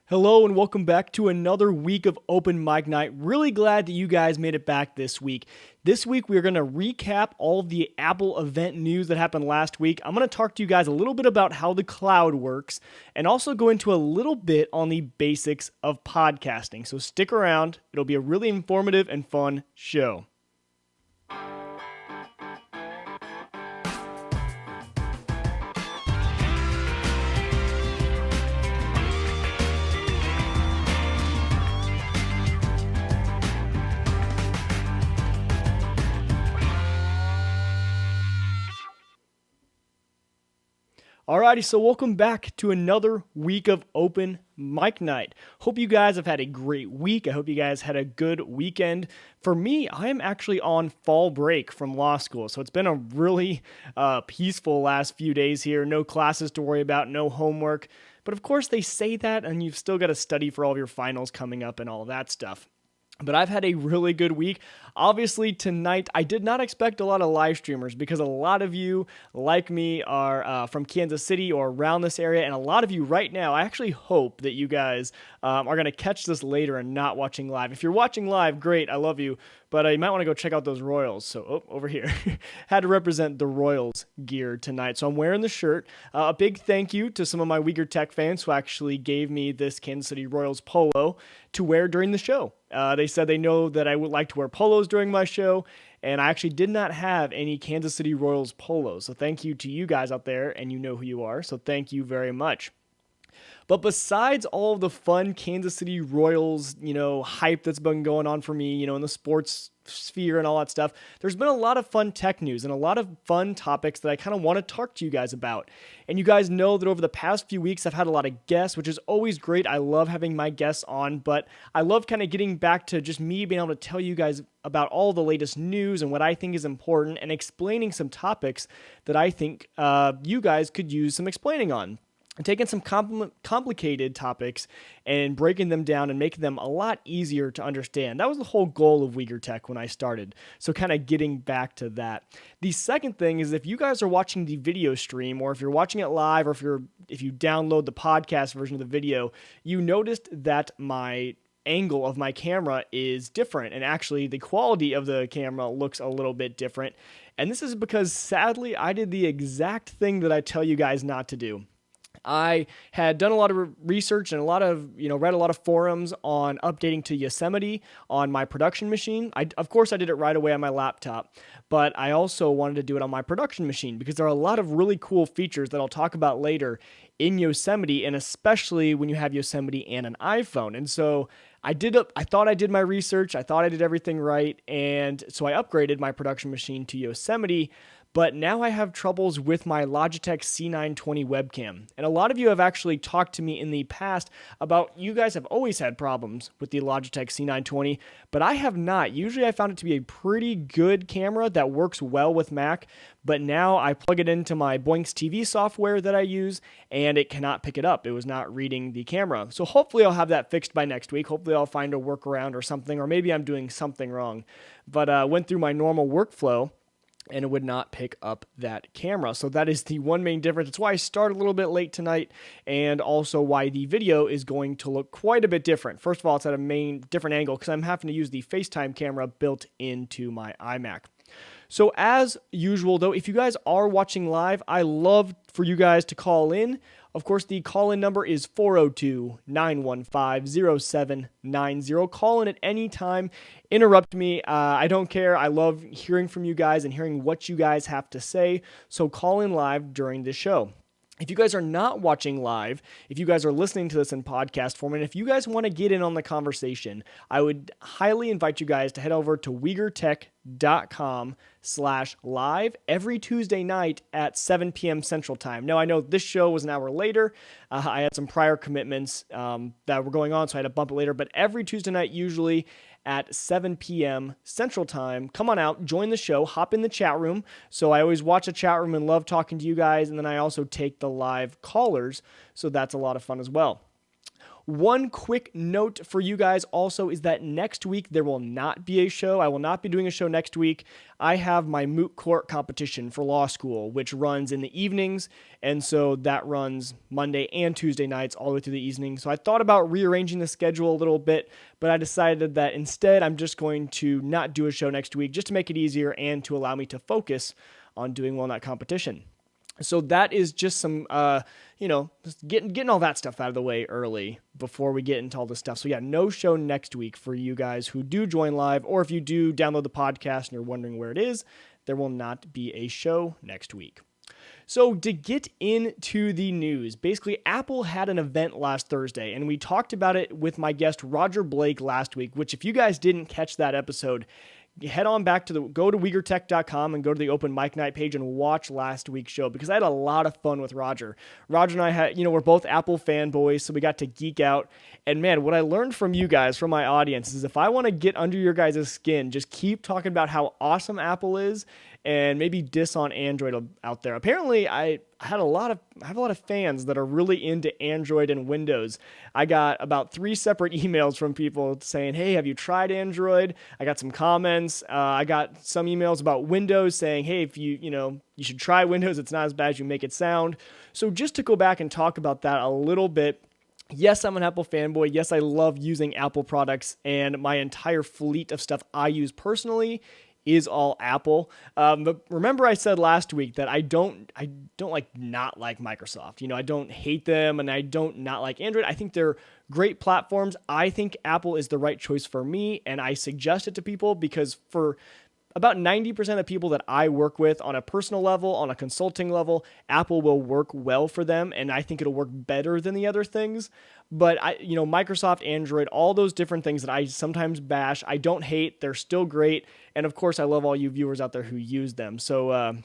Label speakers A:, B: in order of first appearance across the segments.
A: Hello and welcome back to another week of Open Mic Night. Really glad that you guys made it back this week. This week we're going to recap all of the Apple event news that happened last week. I'm going to talk to you guys a little bit about how the cloud works and also go into a little bit on the basics of podcasting. So stick around. It'll be a really informative and fun show. Alrighty, so welcome back to another week of Open Mic Night. Hope you guys have had a great week. I hope you guys had a good weekend. For me, I am actually on fall break from law school, so it's been a really peaceful last few days here. No classes to worry about, no homework. But of course, they say that, and you've still got to study for all of your finals coming up and all of that stuff. But I've had a really good week. Obviously, tonight, I did not expect a lot of live streamers because a lot of you, like me, are from Kansas City or around this area. And a lot of you right now, I actually hope that you guys are going to catch this later and not watching live. If you're watching live, great, I love you. But you might want to go check out those Royals. So, over here. Had to represent the Royals gear tonight. So I'm wearing the shirt. A big thank you to some of my Uyghur Tech fans who actually gave me this Kansas City Royals polo to wear during the show. They said they know that I would like to wear polos during my show, and I actually did not have any Kansas City Royals polos. So thank you to you guys out there, and you know who you are. So thank you very much. But besides all of the fun Kansas City Royals, hype that's been going on for me, in the sports sphere and all that stuff, there's been a lot of fun tech news and a lot of fun topics that I kind of want to talk to you guys about. And you guys know that over the past few weeks, I've had a lot of guests, which is always great. I love having my guests on, but I love kind of getting back to just me being able to tell you guys about all the latest news and what I think is important and explaining some topics that I think you guys could use some explaining on. And taking some complicated topics and breaking them down and making them a lot easier to understand. That was the whole goal of Uyghur Tech when I started. So kind of getting back to that. The second thing is if you guys are watching the video stream or if you're watching it live or if you download the podcast version of the video, you noticed that my angle of my camera is different, and actually the quality of the camera looks a little bit different. And this is because sadly I did the exact thing that I tell you guys not to do. I had done a lot of research and read a lot of forums on updating to Yosemite on my production machine. Of course, I did it right away on my laptop, but I also wanted to do it on my production machine because there are a lot of really cool features that I'll talk about later in Yosemite, and especially when you have Yosemite and an iPhone. And so I thought I did my research. I thought I did everything right. And so I upgraded my production machine to Yosemite. But now I have troubles with my Logitech C920 webcam. And a lot of you have actually talked to me in the past about you guys have always had problems with the Logitech C920, but I have not. Usually I found it to be a pretty good camera that works well with Mac, but now I plug it into my Boinks TV software that I use, and it cannot pick it up. It was not reading the camera. So hopefully I'll have that fixed by next week. Hopefully I'll find a workaround or something, or maybe I'm doing something wrong. But went through my normal workflow, and it would not pick up that camera. So that is the one main difference. It's why I started a little bit late tonight, and also why the video is going to look quite a bit different. First of all, it's at a different angle because I'm having to use the FaceTime camera built into my iMac. So as usual, though, if you guys are watching live, I love for you guys to call in. Of course, the call-in number is 402-915-0790. Call in at any time. Interrupt me. I don't care. I love hearing from you guys and hearing what you guys have to say. So call in live during the show. If you guys are not watching live, if you guys are listening to this in podcast form, and if you guys want to get in on the conversation, I would highly invite you guys to head over to UyghurTech.com/live every Tuesday night at 7 p.m. Central Time. Now, I know this show was an hour later. I had some prior commitments that were going on, so I had to bump it later. But every Tuesday night, usually at 7 p.m. Central Time. Come on out, join the show, hop in the chat room. So I always watch the chat room and love talking to you guys, and then I also take the live callers, so that's a lot of fun as well. One quick note for you guys also is that next week there will not be a show. I will not be doing a show next week. I have my moot court competition for law school, which runs in the evenings, and so that runs Monday and Tuesday nights all the way through the evening. So I thought about rearranging the schedule a little bit, but I decided that instead I'm just going to not do a show next week just to make it easier and to allow me to focus on doing well in that competition. So that is just some, just getting all that stuff out of the way early before we get into all this stuff. So yeah, no show next week for you guys who do join live, or if you do download the podcast and you're wondering where it is, there will not be a show next week. So to get into the news, basically Apple had an event last Thursday, and we talked about it with my guest Roger Blake last week, which if you guys didn't catch that episode, head on back to go to WeagerTech.com and go to the Open Mic Night page and watch last week's show, because I had a lot of fun with Roger. Roger and I we're both Apple fanboys, so we got to geek out. And man, what I learned from you guys, from my audience, is if I want to get under your guys' skin, just keep talking about how awesome Apple is and maybe diss on Android out there. Apparently, I have a lot of fans that are really into Android and Windows. I got about 3 separate emails from people saying, hey, have you tried Android? I got some comments. I got some emails about Windows saying, hey, if you should try Windows. It's not as bad as you make it sound. So just to go back and talk about that a little bit, yes, I'm an Apple fanboy. Yes, I love using Apple products, and my entire fleet of stuff I use personally is all Apple. But remember I said last week that I don't not like Microsoft. I don't hate them, and I don't not like Android. I think they're great platforms. I think Apple is the right choice for me, and I suggest it to people because for about 90% of people that I work with on a personal level, on a consulting level, Apple will work well for them, and I think it'll work better than the other things. But Microsoft, Android, all those different things that I sometimes bash, I don't hate. They're still great, and of course, I love all you viewers out there who use them. So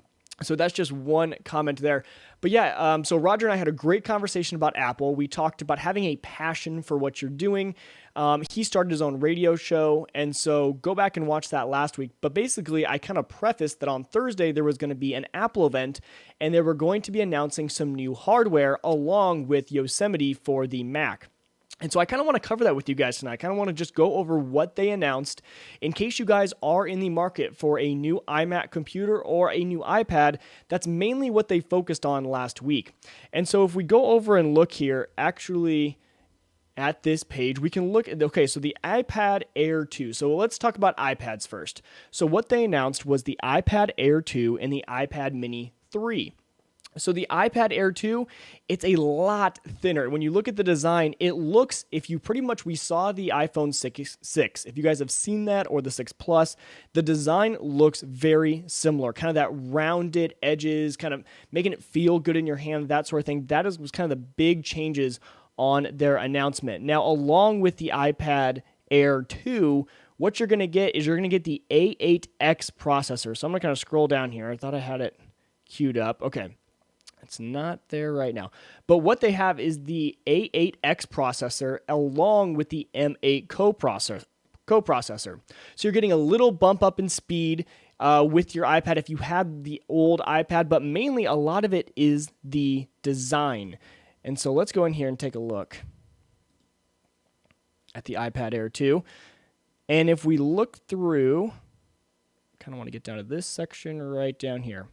A: that's just one comment there. But yeah, so Roger and I had a great conversation about Apple. We talked about having a passion for what you're doing. He started his own radio show, and so go back and watch that last week. But basically, I kind of prefaced that on Thursday there was going to be an Apple event, and they were going to be announcing some new hardware along with Yosemite for the Mac. And so I kind of want to cover that with you guys tonight. I kind of want to just go over what they announced in case you guys are in the market for a new iMac computer or a new iPad. That's mainly what they focused on last week. And so if we go over and look here, actually at this page, we can look at, okay, so the iPad Air 2. So let's talk about iPads first. So what they announced was the iPad Air 2 and the iPad Mini 3. So the iPad Air 2, it's a lot thinner. When you look at the design, it looks, we saw the iPhone 6, if you guys have seen that, or the 6 Plus, the design looks very similar. Kind of that rounded edges, kind of making it feel good in your hand, that sort of thing. That was kind of the big changes on their announcement. Now, along with the iPad Air 2, what you're going to get is the A8X processor. So I'm going to kind of scroll down here. I thought I had it queued up. Okay. It's not there right now. But what they have is the A8X processor along with the M8 coprocessor. So you're getting a little bump up in speed with your iPad if you had the old iPad, but mainly a lot of it is the design. And so let's go in here and take a look at the iPad Air 2. And if we look through, kind of want to get down to this section right down here.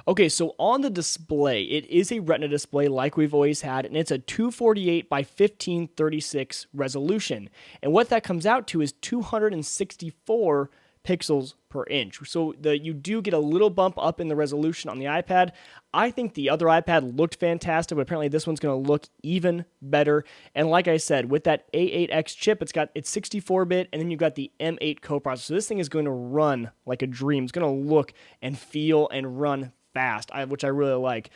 A: Okay, so on the display, it is a Retina display like we've always had, and it's a 248 by 1536 resolution. And what that comes out to is 264 pixels per inch. So you do get a little bump up in the resolution on the iPad. I think the other iPad looked fantastic, but apparently this one's going to look even better. And like I said, with that A8X chip, it's 64-bit, and then you've got the M8 coprocessor. So this thing is going to run like a dream. It's going to look and feel and run fast, which I really like.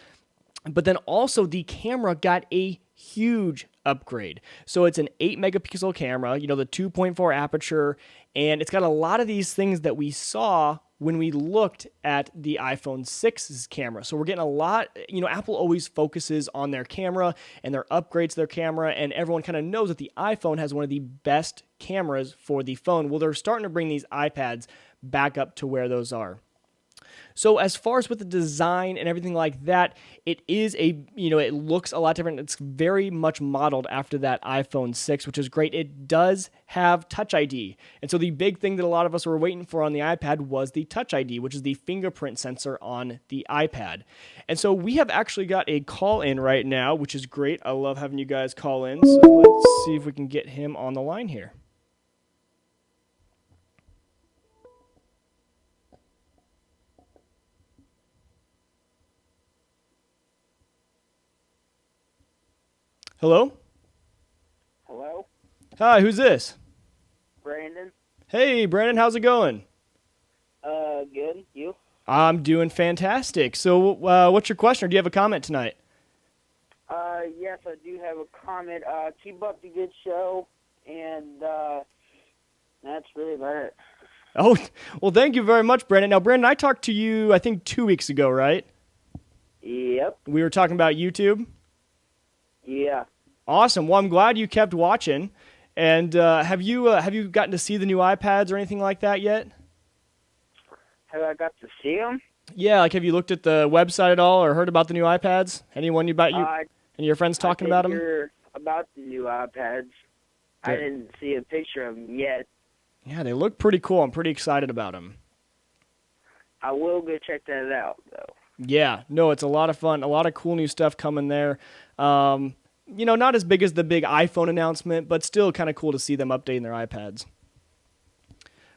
A: But then also the camera got a huge upgrade. So it's an 8-megapixel camera, the 2.4 aperture, and it's got a lot of these things that we saw when we looked at the iPhone 6's camera. So we're getting a lot, Apple always focuses on their camera and their upgrades to their camera, and everyone kind of knows that the iPhone has one of the best cameras for the phone. Well, they're starting to bring these iPads back up to where those are. So as far as with the design and everything like that, it is it looks a lot different. It's very much modeled after that iPhone 6, which is great. It does have Touch ID. And so the big thing that a lot of us were waiting for on the iPad was the Touch ID, which is the fingerprint sensor on the iPad. And so we have actually got a call in right now, which is great. I love having you guys call in. So let's see if we can get him on the line here. Hello?
B: Hello?
A: Hi, who's this?
B: Brandon?
A: Hey, Brandon, how's it going?
B: Good. You?
A: I'm doing fantastic. So, what's your question, or do you have a comment tonight?
B: Yes, I do have a comment. Keep up the good show, and, that's really about it.
A: Oh, well, thank you very much, Brandon. Now, Brandon, I talked to you, I think, 2 weeks ago, right?
B: Yep.
A: We were talking about YouTube.
B: Yeah.
A: Awesome. Well, I'm glad you kept watching. And have you gotten to see the new iPads or anything like that yet?
B: Have I got to see them?
A: Yeah, like have you looked at the website at all or heard about the new iPads? Any of your friends talking about them?
B: I did hear about the new iPads. I didn't see a picture of them yet.
A: Yeah, they look pretty cool. I'm pretty excited about them.
B: I will go check that out, though.
A: Yeah, no, it's a lot of fun. A lot of cool new stuff coming there. Not as big as the big iPhone announcement, but still kind of cool to see them updating their iPads.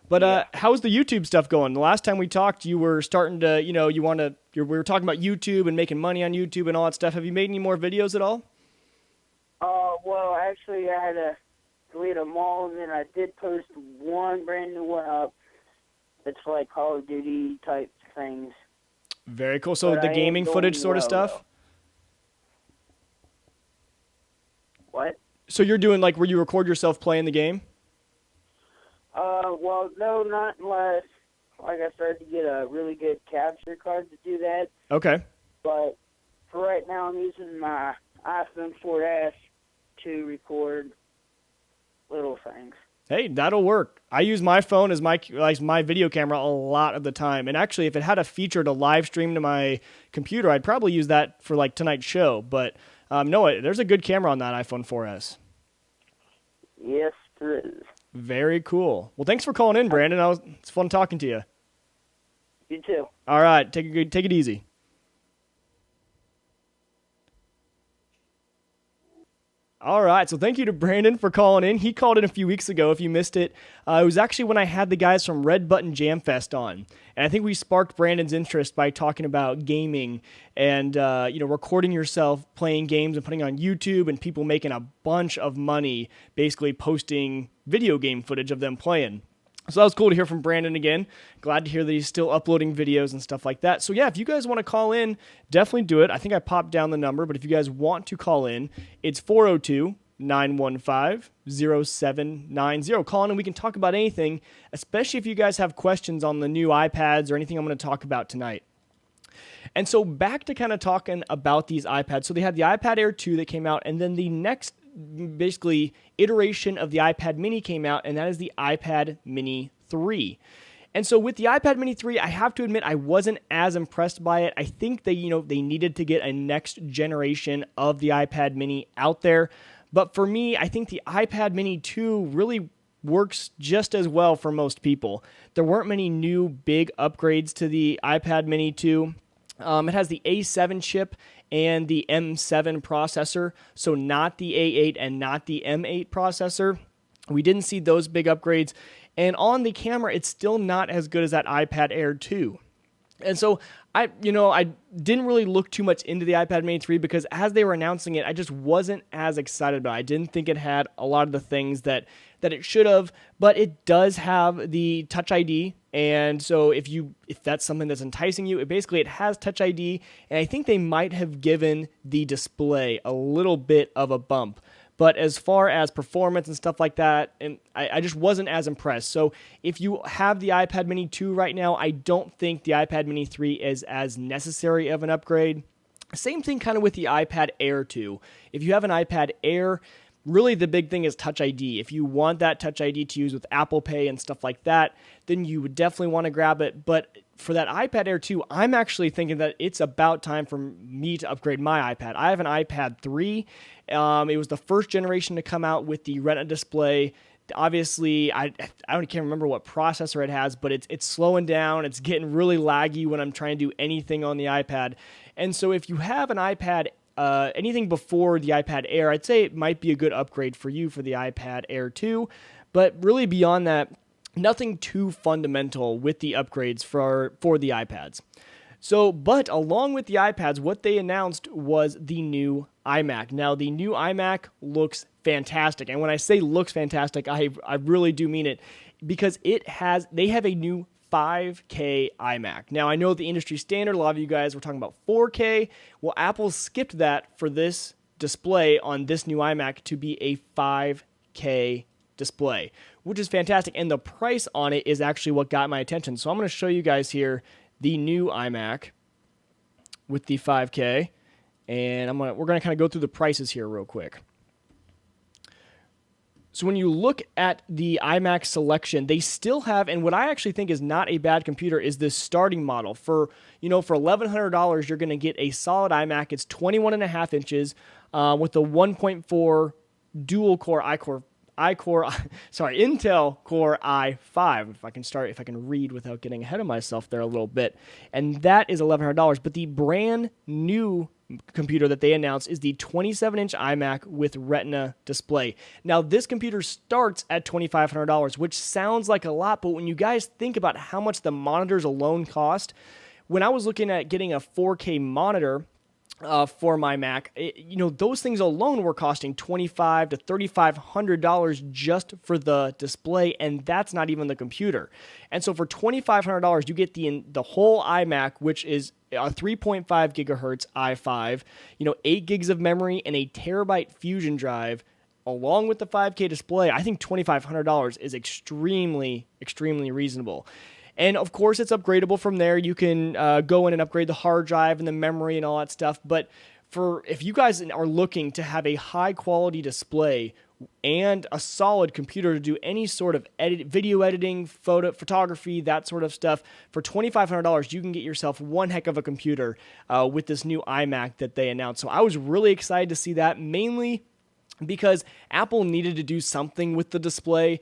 A: But how's the YouTube stuff going? The last time we talked, you were starting to, we were talking about YouTube and making money on YouTube and all that stuff. Have you made any more videos at all?
B: Well, actually, I had to delete them all, and then I did post one brand new one up. It's for, like, Call of Duty type things.
A: Very cool. So the gaming footage sort of stuff?
B: Though. What?
A: So you're doing, like, where you record yourself playing the game?
B: Well, no, not unless, like I started to get a really good capture card to do that.
A: Okay.
B: But for right now, I'm using my iPhone 4S to record little things.
A: Hey, that'll work. I use my phone as my video camera a lot of the time. And actually, if it had a feature to live stream to my computer, I'd probably use that for, like, tonight's show. But no, there's a good camera on that iPhone 4S.
B: Yes, there is.
A: Very cool. Well, thanks for calling in, Brandon. It's fun talking to you.
B: You too.
A: All right, take it easy. All right, so thank you to Brandon for calling in. He called in a few weeks ago, if you missed it. It was actually when I had the guys from Red Button Jam Fest on. And I think we sparked Brandon's interest by talking about gaming and, recording yourself playing games and putting on YouTube and people making a bunch of money basically posting video game footage of them playing. So that was cool to hear from Brandon again. Glad to hear that he's still uploading videos and stuff like that. So yeah, if you guys want to call in, definitely do it. I think I popped down the number, but if you guys want to call in, it's 402-915-0790. Call in and we can talk about anything, especially if you guys have questions on the new iPads or anything I'm going to talk about tonight. And so back to kind of talking about these iPads. So they had the iPad Air 2 that came out, and then the next basically iteration of the iPad mini came out, and that is the iPad mini 3. And so with the iPad mini 3, I have to admit I wasn't as impressed by it. I think they needed to get a next generation of the iPad mini out there. But for me, I think the iPad mini 2 really works just as well for most people. There weren't many new big upgrades to the iPad mini 2. It has the A7 chip and the M7 processor, so not the A8 and not the M8 processor. We didn't see those big upgrades. And on the camera, it's still not as good as that iPad Air 2. And so I didn't really look too much into the iPad mini 3 because as they were announcing it, I just wasn't as excited about it. I didn't think it had a lot of the things that it should have, but it does have the Touch ID. And so if that's something that's enticing you, it has Touch ID, and I think they might have given the display a little bit of a bump. But as far as performance and stuff like that, and I just wasn't as impressed. So if you have the iPad mini 2 right now, I don't think the iPad mini 3 is as necessary of an upgrade. Same thing kind of with the iPad Air 2. If you have an iPad Air, really the big thing is Touch ID. If you want that Touch ID to use with Apple Pay and stuff like that, then you would definitely want to grab it. But for that iPad Air 2, I'm actually thinking that it's about time for me to upgrade my iPad. I have an iPad 3. It was the first generation to come out with the Retina display. Obviously, I can't remember what processor it has, but it's slowing down. It's getting really laggy when I'm trying to do anything on the iPad. And so if you have an iPad, anything before the iPad Air, I'd say it might be a good upgrade for you for the iPad Air 2. But really beyond that, nothing too fundamental with the upgrades for the iPads. So, but along with the iPads, what they announced was the new iMac. Now, the new iMac looks fantastic. And when I say looks fantastic, I really do mean it, because they have a new 5K iMac. Now, I know the industry standard, a lot of you guys were talking about 4K. Well, Apple skipped that for this display on this new iMac to be a 5K display, which is fantastic. And the price on it is actually what got my attention. So I'm going to show you guys here the new iMac with the 5K, and we're going to kind of go through the prices here real quick. So when you look at the iMac selection, they still have, and what I actually think is not a bad computer, is this starting model. For $1,100, you're going to get a solid iMac. It's 21.5 inches with a 1.4 dual-core Intel Core i5. If I can read without getting ahead of myself there a little bit. And that is $1,100. But the brand new computer that they announced is the 27-inch iMac with Retina display. Now, this computer starts at $2,500, which sounds like a lot, but when you guys think about how much the monitors alone cost, when I was looking at getting a 4K monitor for my Mac, those things alone were costing $2,500 to $3,500 just for the display, and that's not even the computer. And so for $2,500, you get the whole iMac, which is a 3.5 gigahertz i5, 8 gigs of memory, and a terabyte Fusion drive, along with the 5K display. I think $2,500 is extremely, extremely reasonable. And of course, it's upgradable from there. You can go in and upgrade the hard drive and the memory and all that stuff. But if you guys are looking to have a high quality display and a solid computer to do any sort of video editing, photography, that sort of stuff, for $2,500, you can get yourself one heck of a computer with this new iMac that they announced. So I was really excited to see that, mainly because Apple needed to do something with the display.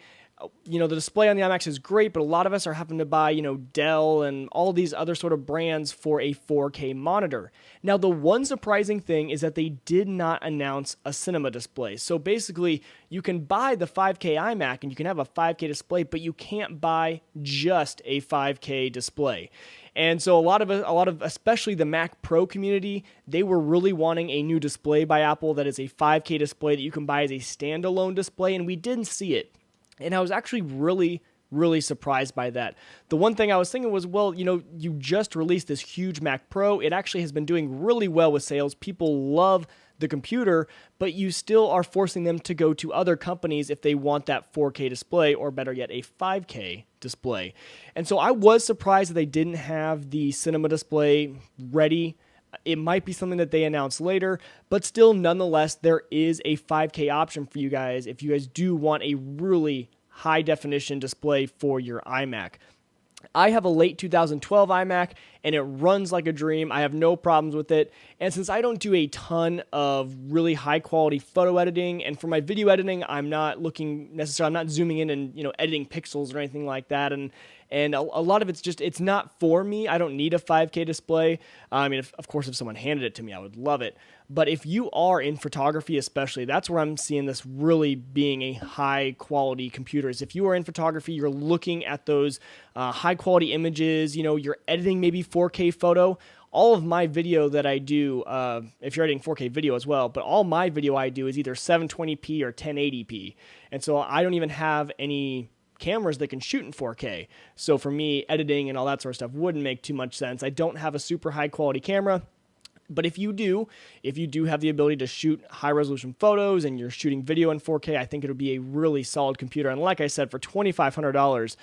A: The display on the iMac is great, but a lot of us are having to buy, Dell and all these other sort of brands for a 4K monitor. Now, the one surprising thing is that they did not announce a cinema display. So basically, you can buy the 5K iMac and you can have a 5K display, but you can't buy just a 5K display. And so a lot of especially the Mac Pro community, they were really wanting a new display by Apple that is a 5K display that you can buy as a standalone display, and we didn't see it. And I was actually really, really surprised by that. The one thing I was thinking was, well, you just released this huge Mac Pro. It actually has been doing really well with sales. People love the computer, but you still are forcing them to go to other companies if they want that 4K display, or better yet, a 5K display. And so I was surprised that they didn't have the cinema display ready. It might be something that they announce later, but still, nonetheless, there is a 5K option for you guys if you guys do want a really high-definition display for your iMac. I have a late 2012 iMac, and it runs like a dream. I have no problems with it. And since I don't do a ton of really high-quality photo editing, and for my video editing, I'm not zooming in and editing pixels or anything like that. And a lot of it's not for me. I don't need a 5K display. I mean, of course, if someone handed it to me, I would love it. But if you are in photography especially, that's where I'm seeing this really being a high-quality computer. If you are in photography, you're looking at those high-quality images, you're editing maybe 4K photo. All of my video that I do, if you're editing 4K video as well, but all my video I do is either 720p or 1080p. And so I don't even have any cameras that can shoot in 4K. So for me, editing and all that sort of stuff wouldn't make too much sense. I don't have a super high quality camera, but if you do have the ability to shoot high resolution photos and you're shooting video in 4K, I think it'll be a really solid computer. And like I said, for $2,500,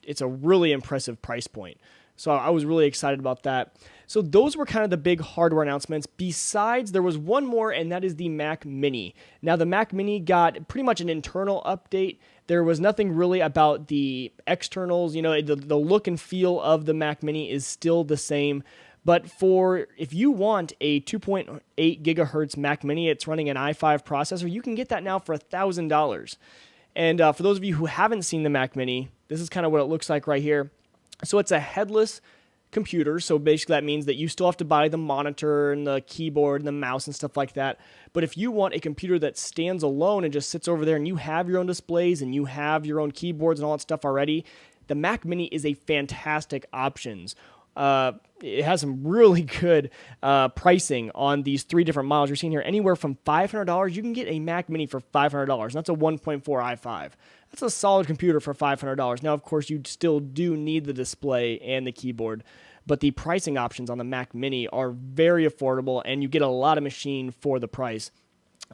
A: it's a really impressive price point So I was really excited about that. So those were kind of the big hardware announcements. Besides, there was one more, and that is the Mac Mini. Now, the Mac Mini got pretty much an internal update. There was nothing really about the externals. The look and feel of the Mac Mini is still the same. But if you want a 2.8 gigahertz Mac Mini, it's running an i5 processor, you can get that now for $1,000. And for those of you who haven't seen the Mac Mini, this is kind of what it looks like right here. So it's a headless computer. So basically that means that you still have to buy the monitor and the keyboard and the mouse and stuff like that. But if you want a computer that stands alone and just sits over there and you have your own displays and you have your own keyboards and all that stuff already, the Mac Mini is a fantastic option. It has some really good pricing on these 3 different models. You're seeing here anywhere from $500. You can get a Mac Mini for $500. And that's a 1.4 i5. That's a solid computer for $500. Now, of course, you still do need the display and the keyboard, but the pricing options on the Mac Mini are very affordable, and you get a lot of machine for the price.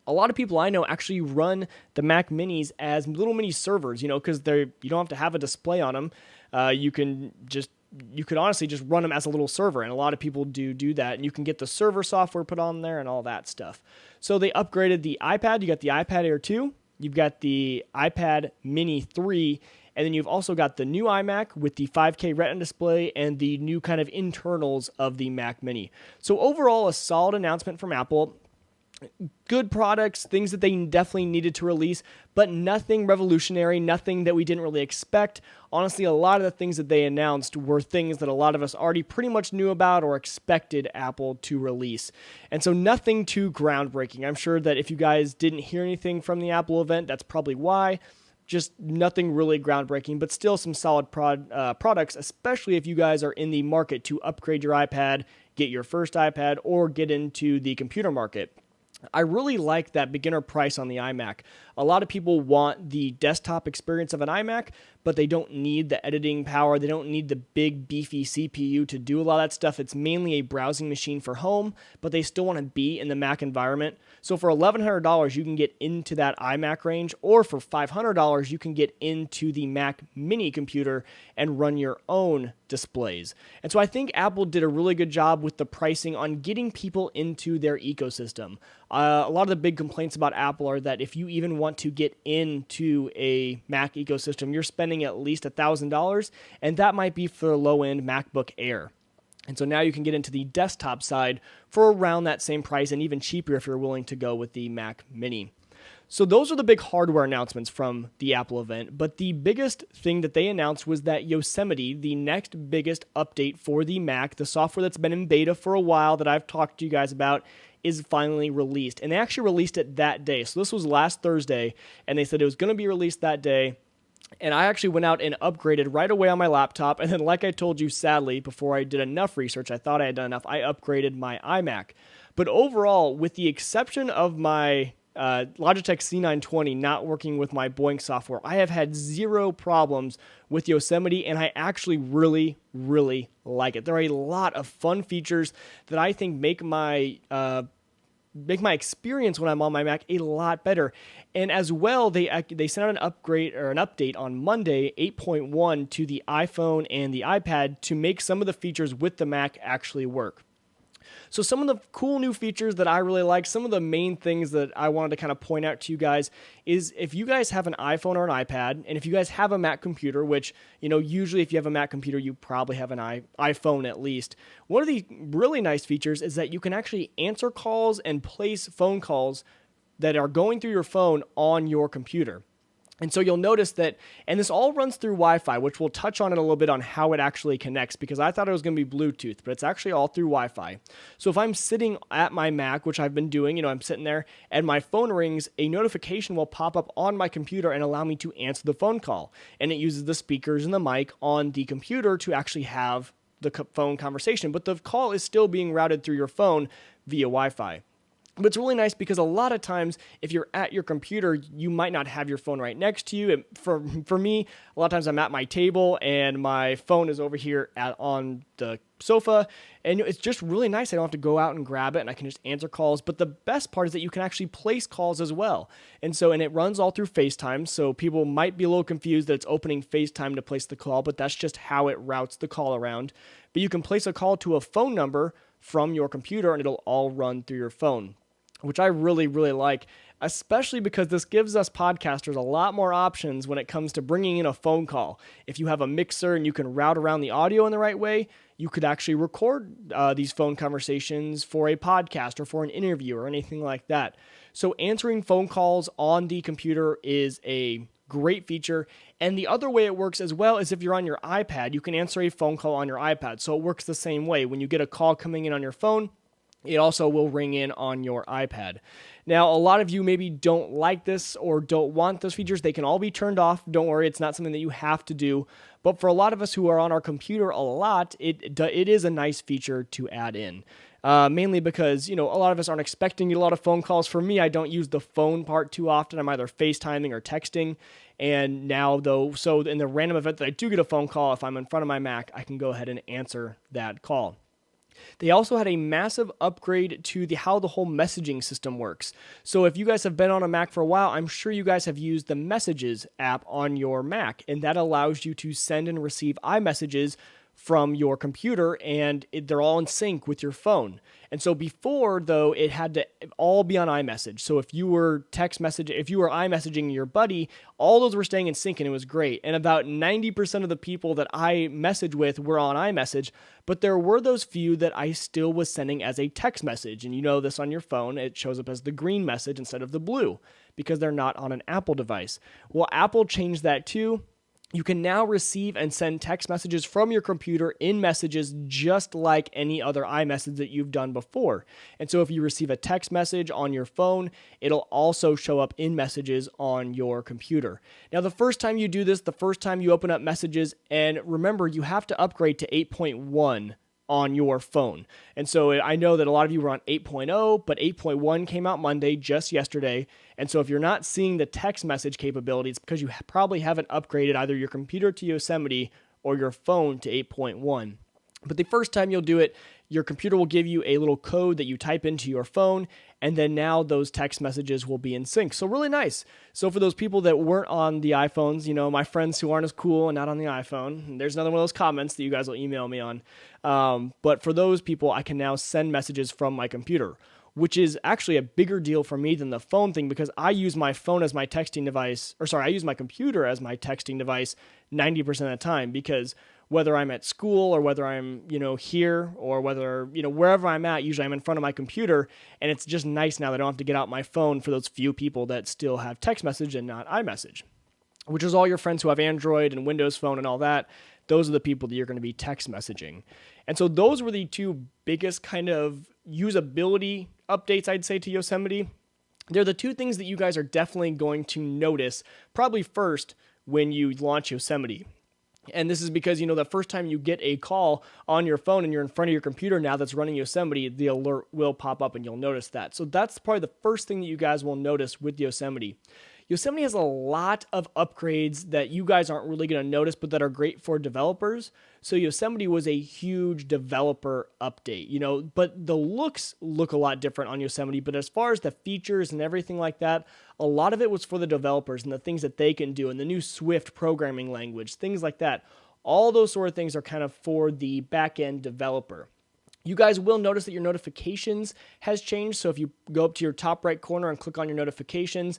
A: A lot of people I know actually run the Mac Minis as little mini servers, because you don't have to have a display on them. You could honestly just run them as a little server, and a lot of people do that, and you can get the server software put on there and all that stuff. So they upgraded the iPad. You got the iPad Air 2, you've got the iPad Mini 3, and then you've also got the new iMac with the 5K Retina display and the new kind of internals of the Mac Mini. So overall, a solid announcement from Apple. Good products, things that they definitely needed to release, but nothing revolutionary, nothing that we didn't really expect. Honestly, a lot of the things that they announced were things that a lot of us already pretty much knew about or expected Apple to release. And so nothing too groundbreaking. I'm sure that if you guys didn't hear anything from the Apple event, that's probably why. Just nothing really groundbreaking, but still some solid products, especially if you guys are in the market to upgrade your iPad, get your first iPad, or get into the computer market. I really like that beginner price on the iMac. A lot of people want the desktop experience of an iMac, but they don't need the editing power. They don't need the big beefy CPU to do a lot of that stuff. It's mainly a browsing machine for home, but they still want to be in the Mac environment. So for $1,100, you can get into that iMac range, or for $500, you can get into the Mac Mini computer and run your own displays. And so I think Apple did a really good job with the pricing on getting people into their ecosystem. A lot of the big complaints about Apple are that if you even want to get into a Mac ecosystem, you're spending at least $1,000, and that might be for a low-end MacBook Air. And so now you can get into the desktop side for around that same price and even cheaper if you're willing to go with the Mac Mini. So those are the big hardware announcements from the Apple event, but the biggest thing that they announced was that Yosemite, the next biggest update for the Mac, the software that's been in beta for a while that I've talked to you guys about, is finally released. And they actually released it that day. So this was last Thursday, and they said it was going to be released that day. And I actually went out and upgraded right away on my laptop. And then, like I told you, sadly, before I did enough research, I thought I had done enough, I upgraded my iMac. But overall, with the exception of my Logitech C920 not working with my Boink software, I have had zero problems with Yosemite, and I actually really, really like it. There are a lot of fun features that I think make my experience when I'm on my Mac a lot better. And as well, they sent out an upgrade or an update on Monday, 8.1, to the iPhone and the iPad to make some of the features with the Mac actually work. So some of the cool new features that I really like, some of the main things that I wanted to kind of point out to you guys is if you guys have an iPhone or an iPad, and if you guys have a Mac computer, which, usually if you have a Mac computer, you probably have an iPhone at least. One of the really nice features is that you can actually answer calls and place phone calls that are going through your phone on your computer. And so you'll notice that, and this all runs through Wi-Fi, which we'll touch on in a little bit on how it actually connects, because I thought it was going to be Bluetooth, but it's actually all through Wi-Fi. So if I'm sitting at my Mac, which I've been doing, I'm sitting there, and my phone rings, a notification will pop up on my computer and allow me to answer the phone call. And it uses the speakers and the mic on the computer to actually have the phone conversation, but the call is still being routed through your phone via Wi-Fi. But it's really nice because a lot of times if you're at your computer, you might not have your phone right next to you. And for me, a lot of times I'm at my table and my phone is over here on the sofa, and it's just really nice. I don't have to go out and grab it, and I can just answer calls. But the best part is that you can actually place calls as well. And it runs all through FaceTime. So people might be a little confused that it's opening FaceTime to place the call, but that's just how it routes the call around. But you can place a call to a phone number from your computer, and it'll all run through your phone, which I really, really like, especially because this gives us podcasters a lot more options when it comes to bringing in a phone call. If you have a mixer and you can route around the audio in the right way, you could actually record these phone conversations for a podcast or for an interview or anything like that. So answering phone calls on the computer is a great feature. And the other way it works as well is if you're on your iPad, you can answer a phone call on your iPad. So it works the same way. When you get a call coming in on your phone, it also will ring in on your iPad. Now, a lot of you maybe don't like this or don't want those features. They can all be turned off. Don't worry, it's not something that you have to do. But for a lot of us who are on our computer a lot, it is a nice feature to add in. Mainly because, a lot of us aren't expecting to get a lot of phone calls. For me, I don't use the phone part too often. I'm either FaceTiming or texting. And now, though, so in the random event that I do get a phone call, if I'm in front of my Mac, I can go ahead and answer that call. They also had a massive upgrade to how the whole messaging system works. So if you guys have been on a Mac for a while, I'm sure you guys have used the Messages app on your Mac, and that allows you to send and receive iMessages from your computer, and they're all in sync with your phone. And so before, though, it had to all be on iMessage. So if you were iMessaging your buddy, all those were staying in sync, and it was great. And about 90% of the people that I message with were on iMessage, but there were those few that I still was sending as a text message. And you know this on your phone, it shows up as the green message instead of the blue because they're not on an Apple device. Well, Apple changed that too. You can now receive and send text messages from your computer in Messages just like any other iMessage that you've done before. And so if you receive a text message on your phone, it'll also show up in Messages on your computer. Now, the first time you do this, the first time you open up Messages, and remember, you have to upgrade to 8.1 on your phone. And so I know that a lot of you were on 8.0, but 8.1 came out Monday, just yesterday. And so if you're not seeing the text message capability, it's because you probably haven't upgraded either your computer to Yosemite or your phone to 8.1. But the first time you'll do it, your computer will give you a little code that you type into your phone, and then now those text messages will be in sync. So really nice. So for those people that weren't on the iPhones, my friends who aren't as cool and not on the iPhone, there's another one of those comments that you guys will email me on. But for those people, I can now send messages from my computer, which is actually a bigger deal for me than the phone thing because I use my phone as my texting device, I use my computer as my texting device 90% of the time because whether I'm at school or whether I'm, here or whether, wherever I'm at, usually I'm in front of my computer, and it's just nice now that I don't have to get out my phone for those few people that still have text message and not iMessage, which is all your friends who have Android and Windows Phone and all that. Those are the people that you're going to be text messaging. And so those were the two biggest kind of usability updates, I'd say, to Yosemite. They're the two things that you guys are definitely going to notice probably first when you launch Yosemite. And this is because, the first time you get a call on your phone and you're in front of your computer now that's running Yosemite, the alert will pop up and you'll notice that. So that's probably the first thing that you guys will notice with Yosemite. Yosemite has a lot of upgrades that you guys aren't really going to notice, but that are great for developers. So Yosemite was a huge developer update, but the looks look a lot different on Yosemite. But as far as the features and everything like that, a lot of it was for the developers and the things that they can do and the new Swift programming language, things like that. All those sort of things are kind of for the back-end developer. You guys will notice that your notifications has changed. So if you go up to your top right corner and click on your notifications,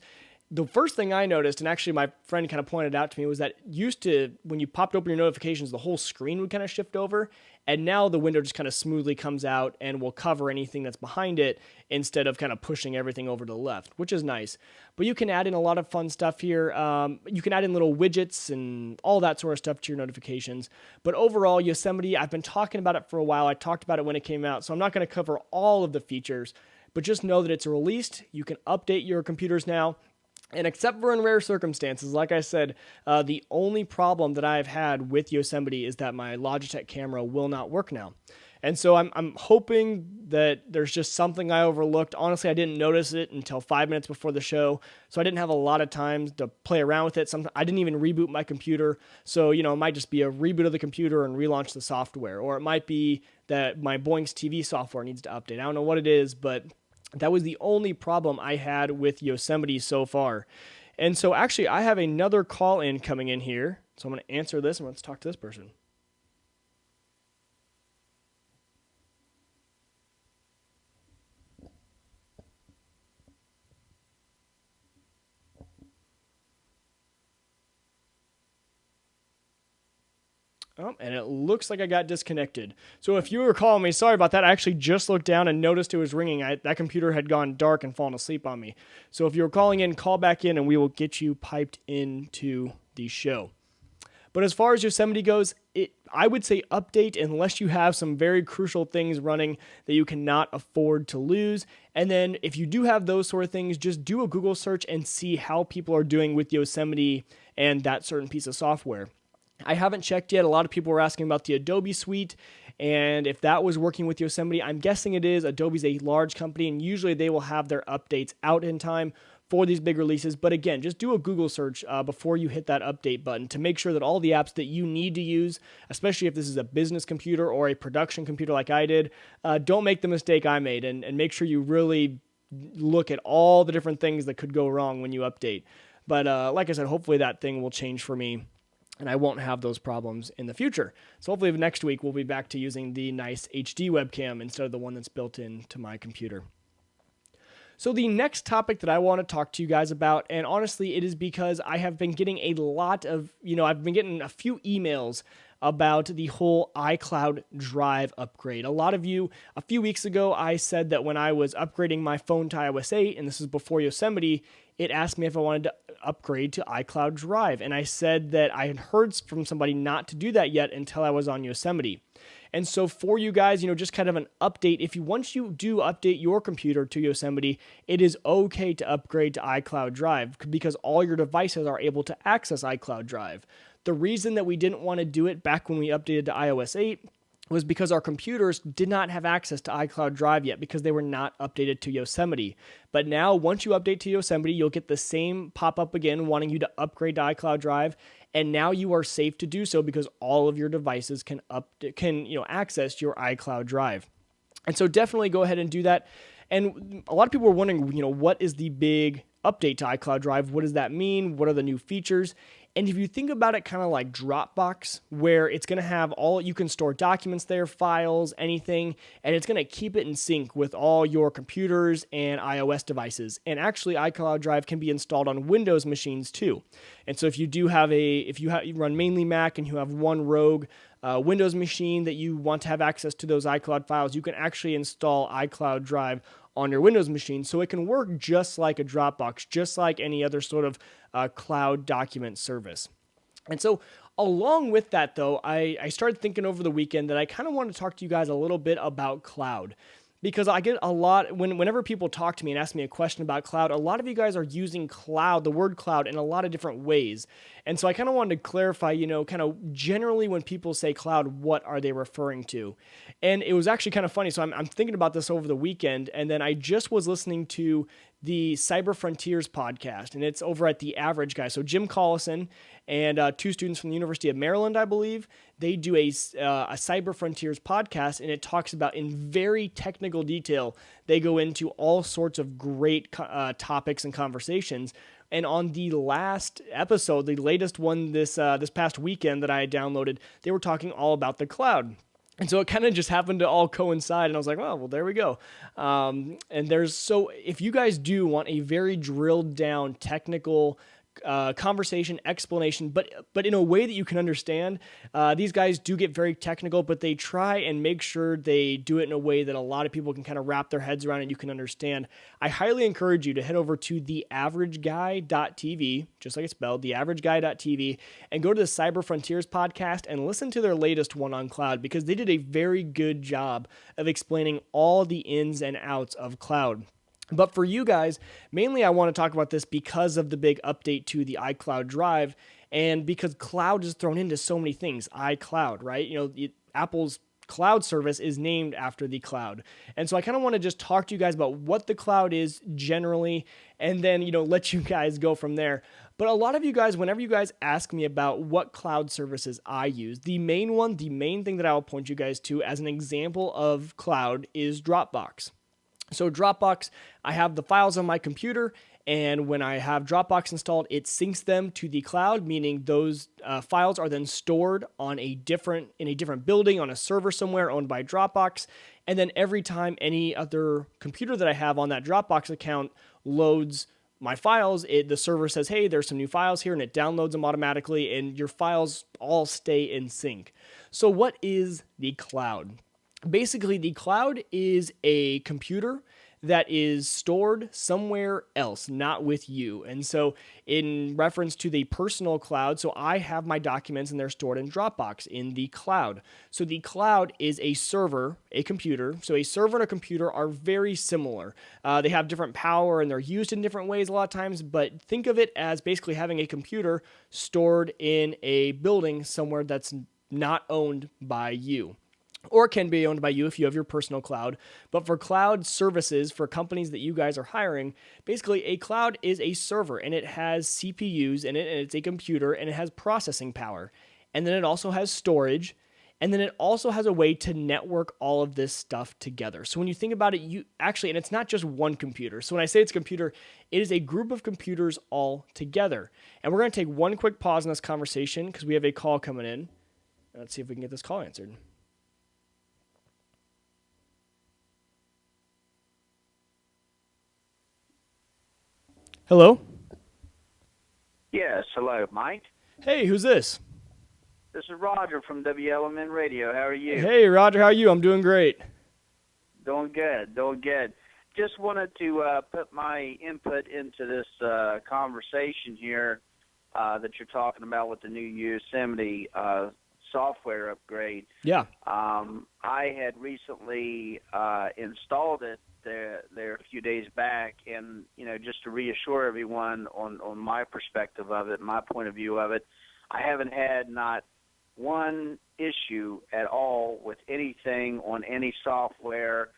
A: the first thing I noticed, and actually my friend kind of pointed out to me, was that used to, when you popped open your notifications, the whole screen would kind of shift over, and now the window just kind of smoothly comes out and will cover anything that's behind it instead of kind of pushing everything over to the left, which is nice. But you can add in a lot of fun stuff here. You can add in little widgets and all that sort of stuff to your notifications. But overall, Yosemite, I've been talking about it for a while. I talked about it when it came out, so I'm not going to cover all of the features, but just know that it's released. You can update your computers now. And except for in rare circumstances, like I said, the only problem that I've had with Yosemite is that my Logitech camera will not work now. And so I'm hoping that there's just something I overlooked. Honestly, I didn't notice it until 5 minutes before the show, so I didn't have a lot of time to play around with it. I didn't even reboot my computer, so it might just be a reboot of the computer and relaunch the software, or it might be that my Boinks TV software needs to update. I don't know what it is, but that was the only problem I had with Yosemite so far. And so actually, I have another call in coming in here, so I'm going to answer this and let's talk to this person. Oh, and it looks like I got disconnected. So if you were calling me, sorry about that. I actually just looked down and noticed it was ringing. That computer had gone dark and fallen asleep on me. So if you were calling in, call back in and we will get you piped into the show. But as far as Yosemite goes, I would say update unless you have some very crucial things running that you cannot afford to lose. And then if you do have those sort of things, just do a Google search and see how people are doing with Yosemite and that certain piece of software. I haven't checked yet. A lot of people were asking about the Adobe suite and if that was working with Yosemite. I'm guessing it is. Adobe's a large company and usually they will have their updates out in time for these big releases. But again, just do a Google search before you hit that update button to make sure that all the apps that you need to use, especially if this is a business computer or a production computer like I did, don't make the mistake I made and make sure you really look at all the different things that could go wrong when you update. But like I said, hopefully that thing will change for me and I won't have those problems in the future. So hopefully next week we'll be back to using the nice HD webcam instead of the one that's built into my computer. So the next topic that I want to talk to you guys about, and honestly it is because I have been getting a lot of, I've been getting a few emails about the whole iCloud Drive upgrade. A lot of you, a few weeks ago, I said that when I was upgrading my phone to iOS 8, and this is before Yosemite, it asked me if I wanted to upgrade to iCloud Drive. And I said that I had heard from somebody not to do that yet until I was on Yosemite. And so for you guys, just kind of an update, once you do update your computer to Yosemite, it is okay to upgrade to iCloud Drive because all your devices are able to access iCloud Drive. The reason that we didn't want to do it back when we updated to iOS 8 was because our computers did not have access to iCloud Drive yet because they were not updated to Yosemite. But now, once you update to Yosemite, you'll get the same pop-up again wanting you to upgrade to iCloud Drive, and now you are safe to do so because all of your devices can access your iCloud Drive. And so definitely go ahead and do that. And a lot of people were wondering, what is the big update to iCloud Drive? What does that mean? What are the new features? And if you think about it kind of like Dropbox, where it's going to have you can store documents there, files, anything, and it's going to keep it in sync with all your computers and iOS devices. And actually, iCloud Drive can be installed on Windows machines too. And so if you run mainly Mac and you have one rogue Windows machine that you want to have access to those iCloud files, you can actually install iCloud Drive on your Windows machine, so it can work just like a Dropbox, just like any other sort of cloud document service. And so along with that, though, I started thinking over the weekend that I kind of want to talk to you guys a little bit about cloud. Because I get a lot, whenever people talk to me and ask me a question about cloud, a lot of you guys are using the word cloud in a lot of different ways. And so I kind of wanted to clarify, kind of generally when people say cloud, what are they referring to? And it was actually kind of funny. So I'm thinking about this over the weekend, and then I just was listening to the Cyber Frontiers podcast, and it's over at The Average Guy. So Jim Collison and two students from the University of Maryland, I believe, they do a Cyber Frontiers podcast, and it talks about in very technical detail. They go into all sorts of great topics and conversations. And on the last episode, the latest one this past weekend that I had downloaded, they were talking all about the cloud. And so it kind of just happened to all coincide, and I was like, well, there we go. So if you guys do want a very drilled down technical conversation, explanation, but in a way that you can understand, these guys do get very technical, but they try and make sure they do it in a way that a lot of people can kind of wrap their heads around and you can understand. I highly encourage you to head over to theaverageguy.tv, just like it's spelled, theaverageguy.tv, and go to the Cyber Frontiers podcast and listen to their latest one on cloud, because they did a very good job of explaining all the ins and outs of cloud. But for you guys, mainly I want to talk about this because of the big update to the iCloud Drive, and because cloud is thrown into so many things. iCloud, right? Apple's cloud service is named after the cloud. And so I kind of want to just talk to you guys about what the cloud is generally, and then, let you guys go from there. But a lot of you guys, whenever you guys ask me about what cloud services I use, the main thing that I will point you guys to as an example of cloud is Dropbox. So Dropbox, I have the files on my computer, and when I have Dropbox installed, it syncs them to the cloud, meaning those files are then stored in a different building on a server somewhere owned by Dropbox. And then every time any other computer that I have on that Dropbox account loads my files, the server says, hey, there's some new files here, and it downloads them automatically, and your files all stay in sync. So what is the cloud? Basically, the cloud is a computer that is stored somewhere else, not with you. And so in reference to the personal cloud, so I have my documents and they're stored in Dropbox in the cloud. So the cloud is a server, a computer. So a server and a computer are very similar. They have different power and they're used in different ways a lot of times, but think of it as basically having a computer stored in a building somewhere that's not owned by you, or can be owned by you if you have your personal cloud. But for cloud services, for companies that you guys are hiring, basically a cloud is a server, and it has CPUs in it, and it's a computer, and it has processing power. And then it also has storage, and then it also has a way to network all of this stuff together. So when you think about it, and it's not just one computer. So when I say it's a computer, it is a group of computers all together. And we're going to take one quick pause in this conversation because we have a call coming in. Let's see if we can get this call answered. Hello?
C: Yes, hello, Mike.
A: Hey, who's this?
C: This is Roger from WLMN Radio. How are you?
A: Hey, Roger, how are you? I'm doing great.
C: Doing good. Just wanted to put my input into this conversation here that you're talking about with the new Yosemite software upgrade.
A: Yeah.
C: I had recently installed it there a few days back, and just to reassure everyone on my perspective of it, my point of view of it, I haven't had not one issue at all with anything on any software,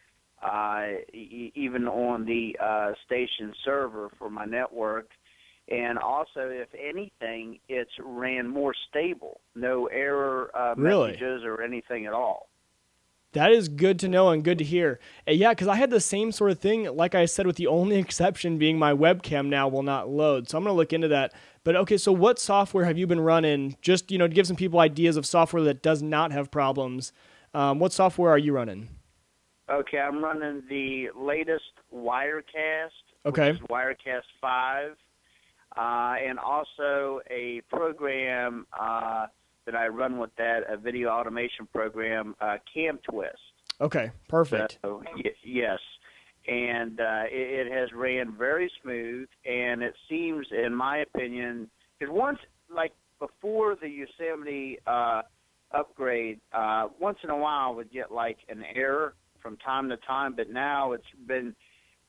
C: even on the station server for my network. And also, if anything, it's ran more stable, no error messages or anything at all.
A: That is good to know and good to hear. Yeah, because I had the same sort of thing, like I said, with the only exception being my webcam now will not load. So I'm going to look into that. But okay, so what software have you been running? Just, to give some people ideas of software that does not have problems. What software are you running?
C: Okay, I'm running the latest Wirecast,
A: okay,
C: which is Wirecast 5, and also a program that I run with that, a video automation program, CamTwist.
A: Okay, perfect.
C: So, yes, and it has ran very smooth, and it seems, in my opinion, because once, like before the Yosemite upgrade, once in a while I would get like an error from time to time, but now it's been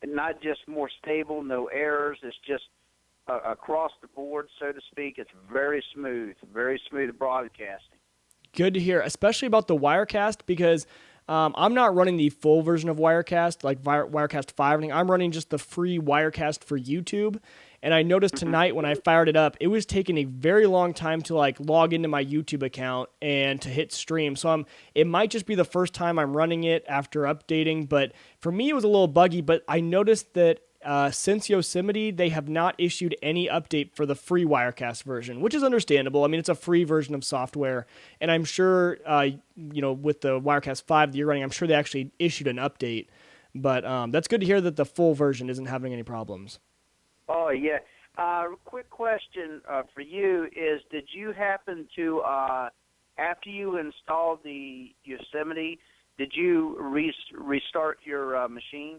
C: not just more stable, no errors, it's just across the board, so to speak. It's very smooth broadcasting.
A: Good to hear, especially about the Wirecast, because I'm not running the full version of Wirecast, like Wirecast 5. I'm running just the free Wirecast for YouTube. And I noticed tonight when I fired it up, it was taking a very long time to log into my YouTube account and to hit stream. So it might just be the first time I'm running it after updating. But for me, it was a little buggy. But I noticed that since Yosemite, they have not issued any update for the free Wirecast version, which is understandable. I mean, it's a free version of software, and I'm sure, with the Wirecast 5 that you're running, I'm sure they actually issued an update. But that's good to hear that the full version isn't having any problems.
C: Oh, yeah. Quick question for you is, did you happen to, after you installed the Yosemite, did you restart your machine?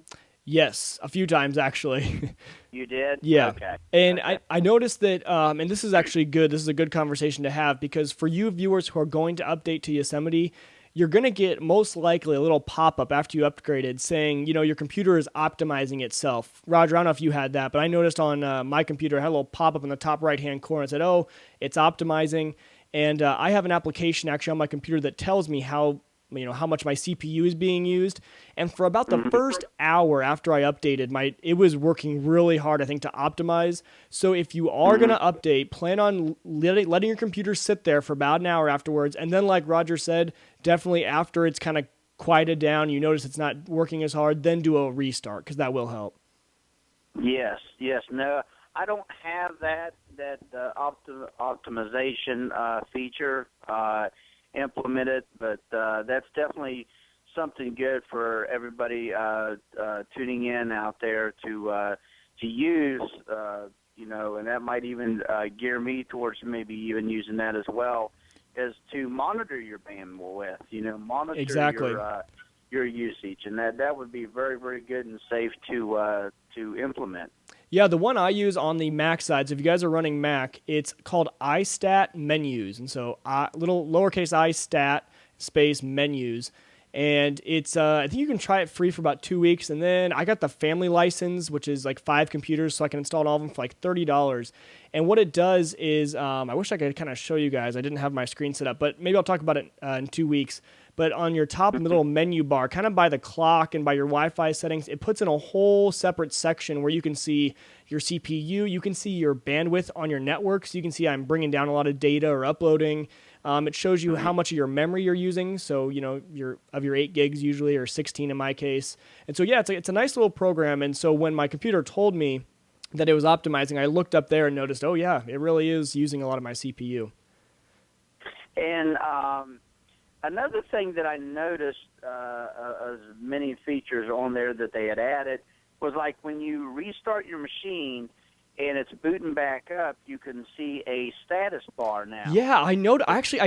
A: Yes, a few times actually.
C: You did?
A: Yeah.
C: Okay.
A: And
C: okay.
A: I noticed that, and this is actually good, this is a good conversation to have, because for you viewers who are going to update to Yosemite, you're going to get most likely a little pop-up after you upgraded saying, your computer is optimizing itself. Roger, I don't know if you had that, but I noticed on my computer, I had a little pop-up in the top right-hand corner that said, oh, it's optimizing. And I have an application actually on my computer that tells me how how much my CPU is being used. And for about the first hour after I updated, it was working really hard, I think, to optimize. So if you are going to update, plan on letting your computer sit there for about an hour afterwards. And then, like Roger said, definitely after it's kind of quieted down, you notice it's not working as hard, then do a restart, because that will help.
C: Yes. No, I don't have that optimization feature implemented, but that's definitely something good for everybody tuning in out there to use. And that might even gear me towards maybe even using that as well, is to monitor your bandwidth. Monitor
A: Exactly.
C: your usage, and that would be very, very good and safe to implement.
A: Yeah, the one I use on the Mac side, so if you guys are running Mac, it's called iStat menus. And so little lowercase iStat space menus. And it's I think you can try it free for about 2 weeks. And then I got the family license, which is like 5 computers, so I can install all of them for like $30. And what it does is, I wish I could kind of show you guys. I didn't have my screen set up, but maybe I'll talk about it in 2 weeks. But on your top middle menu bar, kind of by the clock and by your Wi-Fi settings, it puts in a whole separate section where you can see your CPU, you can see your bandwidth on your network, so you can see I'm bringing down a lot of data or uploading. It shows you how much of your memory you're using, so your 8 gigs usually, or 16 in my case. And so yeah, it's a nice little program. And so when my computer told me that it was optimizing, I looked up there and noticed, oh yeah, it really is using a lot of my CPU.
C: And another thing that I noticed, as many features on there that they had added, was like when you restart your machine and it's booting back up, you can see a status bar now.
A: Yeah, I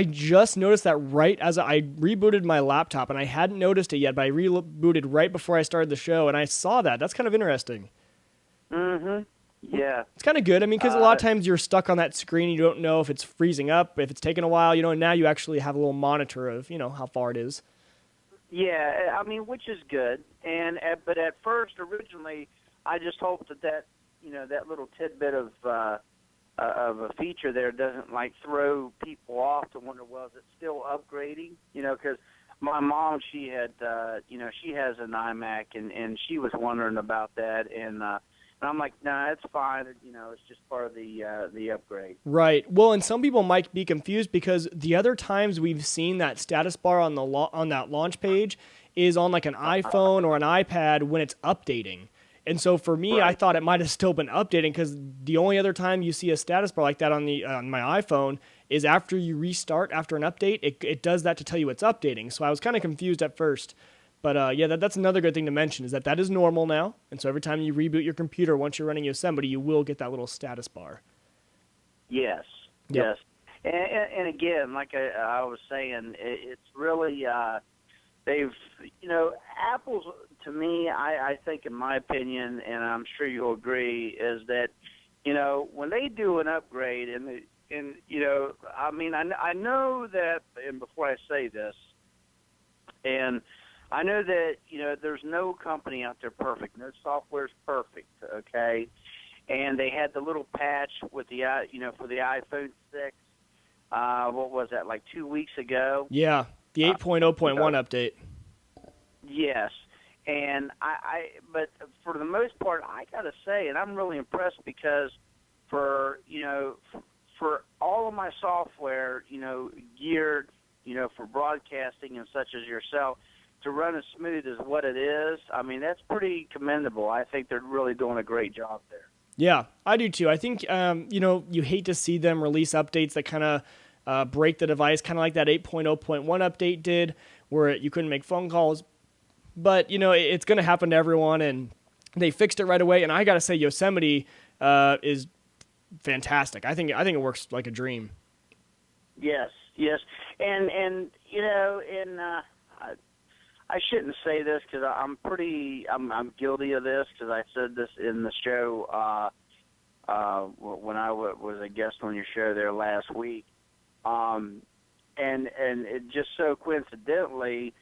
A: just noticed that right as I rebooted my laptop, and I hadn't noticed it yet, but I rebooted right before I started the show, and I saw that. That's kind of interesting.
C: Mm-hmm. Yeah.
A: It's kind of good. I mean, because a lot of times you're stuck on that screen. You don't know if it's freezing up, if it's taking a while, and now you actually have a little monitor of, how far it is.
C: Yeah, I mean, which is good. But at first, originally, I just hoped that little tidbit of a feature there doesn't like throw people off to wonder, well, is it still upgrading? Because my mom, she had, she has an iMac, and she was wondering about that, and I'm like, no, it's fine. It's just part of the upgrade.
A: Right. Well, and some people might be confused because the other times we've seen that status bar on that launch page is on like an iPhone or an iPad when it's updating. And so for me,
C: Right.
A: I thought it might have still been updating, because the only other time you see a status bar like that on my iPhone is after you restart after an update. It does that to tell you it's updating. So I was kind of confused at first. But yeah, that's another good thing to mention, is that is normal now. And so every time you reboot your computer, once you're running Yosemite, you will get that little status bar.
C: Yes,
A: Yep.
C: yes. And again, like I was saying, it's really, they've, Apple's, to me, I think, in my opinion, and I'm sure you'll agree, is that, when they do an upgrade, I mean, I know that, and before I say this, and I know that, there's no company out there perfect. No software's perfect, okay? And they had the little patch with the, for the iPhone 6. What was that, like 2 weeks ago?
A: Yeah, the 8.0.1 update.
C: Yes. And but for the most part, I got to say, and I'm really impressed, because for all of my software, geared, for broadcasting and such as yourself, to run as smooth as what it is, I mean, that's pretty commendable. I think they're really doing a great job there.
A: Yeah, I do too. I think, you hate to see them release updates that kind of break the device, kind of like that 8.0.1 update did, where you couldn't make phone calls. But, it's going to happen to everyone, and they fixed it right away. And I got to say, Yosemite is fantastic. I think it works like a dream.
C: Yes, and I shouldn't say this, because I'm guilty of this, because I said this in the show when I was a guest on your show there last week, and it just so coincidentally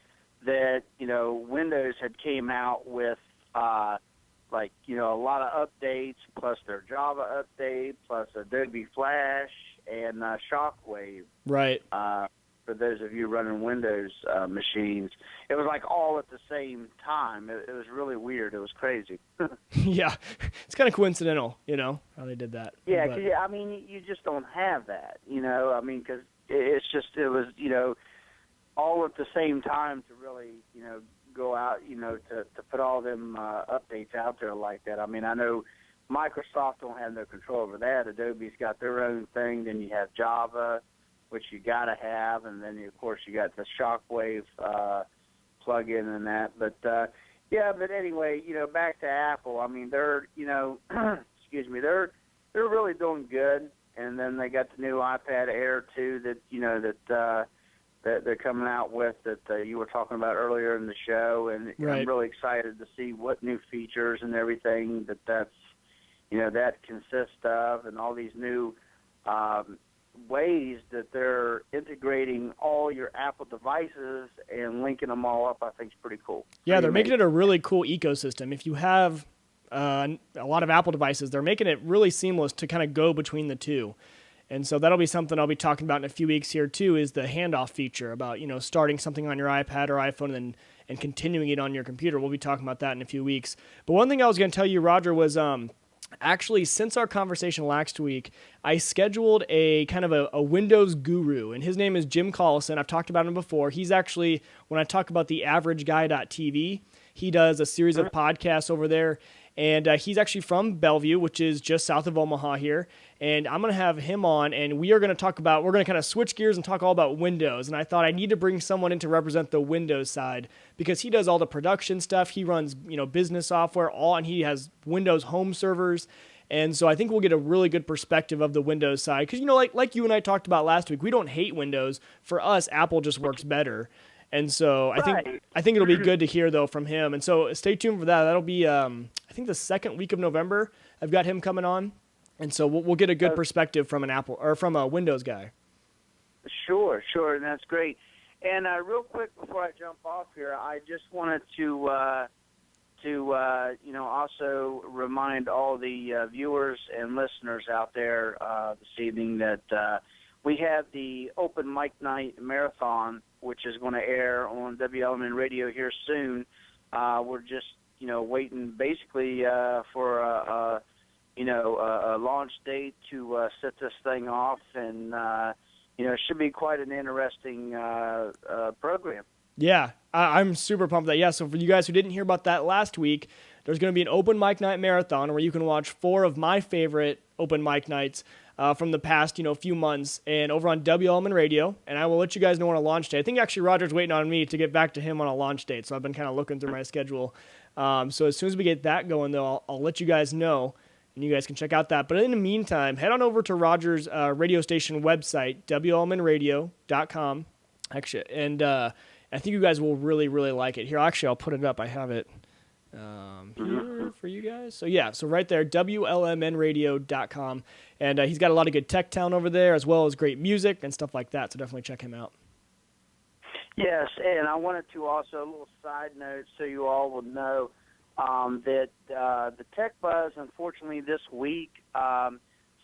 C: that Windows had came out with a lot of updates, plus their Java update, plus Adobe Flash and Shockwave.
A: Right.
C: for those of you running Windows machines. It was like all at the same time. It was really weird. It was crazy.
A: Yeah, it's kind of coincidental, how they did that.
C: Yeah,
A: But-
C: 'cause, I mean, you just don't have that, I mean, because it was, all at the same time to really, go out, to put all them updates out there like that. I mean, I know Microsoft don't have no control over that. Adobe's got their own thing. Then you have Java, which you got to have, and then, of course, you got the Shockwave plug-in and that. But, yeah, but anyway, back to Apple. I mean, they're, excuse me, they're really doing good. And then they got the new iPad Air 2 that they're coming out with that you were talking about earlier in the show. And
A: Right.
C: I'm really excited to see what new features and everything that consists of, and all these new ways that they're integrating all your Apple devices and linking them all up. I think is pretty cool.
A: Yeah, they're making it a really cool ecosystem. If you have a lot of Apple devices, they're making it really seamless to kind of go between the two. And so that'll be something I'll be talking about in a few weeks here too, is the handoff feature about, starting something on your iPad or iPhone and continuing it on your computer. We'll be talking about that in a few weeks. But one thing I was going to tell you, Roger, was actually, since our conversation last week, I scheduled a kind of a Windows guru, and his name is Jim Collison. I've talked about him before. He's actually, when I talk about the averageguy.tv, he does a series of podcasts over there. And he's actually from Bellevue, which is just south of Omaha here. And I'm going to have him on, and we're going to kind of switch gears and talk all about Windows. And I thought I need to bring someone in to represent the Windows side, because he does all the production stuff. He runs, business software, and he has Windows home servers. And so I think we'll get a really good perspective of the Windows side. Because, like you and I talked about last week, we don't hate Windows. For us, Apple just works better. And so I think it'll be good to hear, though, from him. And so stay tuned for that. That'll be, I think, the second week of November. I've got him coming on. And so we'll get a good perspective from from a Windows guy.
C: Sure, and that's great. And real quick before I jump off here, I just wanted to also remind all the viewers and listeners out there this evening that we have the Open Mic Night Marathon, which is going to air on WLMN Radio here soon. We're just, waiting basically for a launch date to set this thing off, and it should be quite an interesting program.
A: Yeah, I'm super pumped that. Yeah, so for you guys who didn't hear about that last week, there's going to be an Open Mic Night Marathon where you can watch 4 of my favorite Open Mic Nights from the past, few months, and over on WLMN Radio, and I will let you guys know on a launch date. I think actually Roger's waiting on me to get back to him on a launch date, so I've been kind of looking through my schedule. So as soon as we get that going, though, I'll let you guys know, and you guys can check out that. But in the meantime, head on over to Roger's radio station website, WLMNradio.com, actually, and I think you guys will really, really like it. Here, actually, I'll put it up. I have it here for you guys. So yeah, so right there, WLMNradio.com. And he's got a lot of good tech town over there, as well as great music and stuff like that. So definitely check him out.
C: Yes, and I wanted to also, a little side note so you all will know that the Tech Buzz, unfortunately, this week,